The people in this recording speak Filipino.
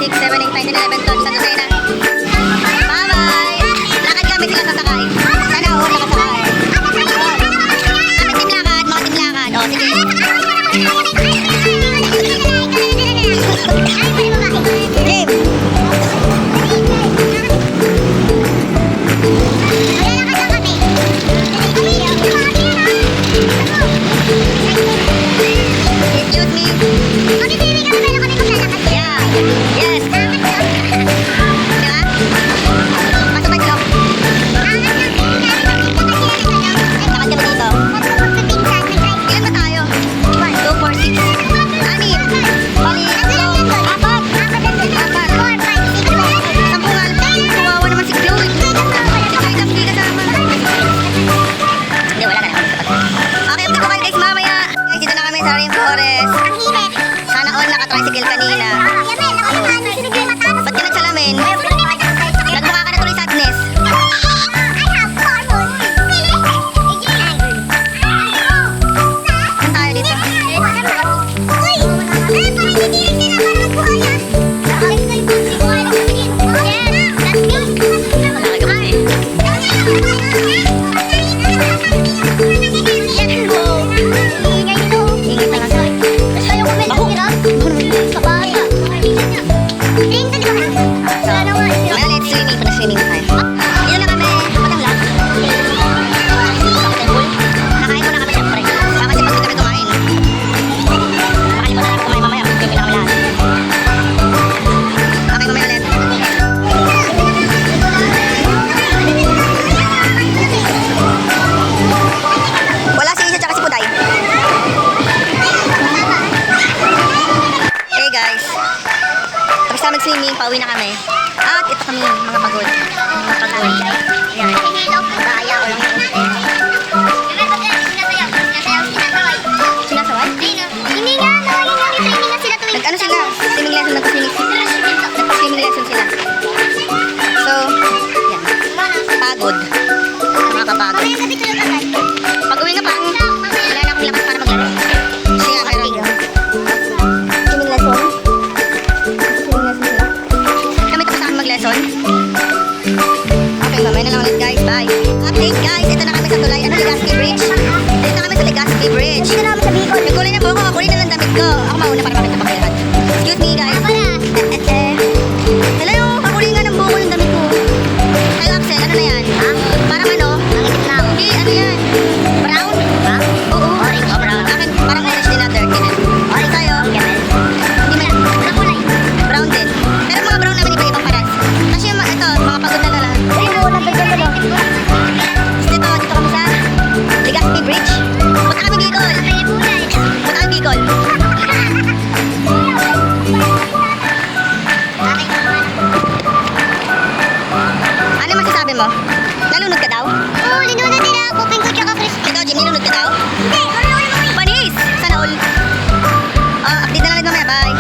6, 7, 8, 9, 10, 11, 12. Saan tayo na? Bye-bye! Lakad kami sila sasakay. Sana all nakasakay. Kami team lakad, mga team lakad. O, sige. Game! Excuse me. Yeah. Yes. Diba? Pasok ba ito? Lakad kami dito. Ilan ba tayo? 2, 4, 6. 6. Bali, 3. 4. 10. Kawawa naman si Chloe. Si Chloe lang hindi kasama. Hindi, wala na. Okay, update ko kayo guys mamaya. Guys, dito na kami sa Rainforest. Sana all naka-tricycle kanina. Ba't ka nagsalamin? Nagmukha ka na tuloy sadness. Saan tayo dito? Mamaya let's swimming. Swimming tayo. Dito na kami. Patanglag. Nakain muna kami syempre. Baka kasi pag di kami kumain. Makalimutan namin kumain mamaya. Kami lang kami lahat. Okay, mamaya ulit. Wala si Isa tsaka si Puday. Hey guys. Tapos na mag-swimming, pauwi na kami. At ito kami, mga pagod. Mga pagod. Yan. Sinasaway? Nag-ano sila? Swimming lesson, nag-swimming lesson sila. So, yan. Pagod. Nakakapagod. Pag-uwi nga pa, wala na akong lakas para maglaro. Kasi nga, meron. Swimming lesson? Swimming lesson sila. Kami tapos na kami mag-lesson. Okay, mamaya na lang ulit guys. Bye. Update guys, ito na kami sa tulay. Ano, Legazpi Bridge? Dito na kami sa Legazpi Bridge. Dito na kami sa Bicol. Nagkulay na po ako, makulay na lang damit ko. Ako mauna para makita pa kayo lahat. Excuse me guys. Hello, kakulay nga ng buko ng damit ko. Kayo Axel, ano na yan? Parang ano? Hindi, ano yan? Brown? Oo. Orange. Brown. Akin, parang orange din na turkey na. Orange tayo. Hindi man. Brown din. Pero mga brown naman iba-ibang paras. Kasi yung ito, mga pagod na lahat. Dito kami sa Legazpi Bridge. Punta kami Bicol. Punta kami Bicol. Ano masasabi mo? Nalunod ka daw? Oo, linunod nila ako, Pink ko tsaka Chris. Ikaw, Jim, nilunod ka daw? Hindi, Panis! Sana all. Update na lang ulit mamaya. Bye.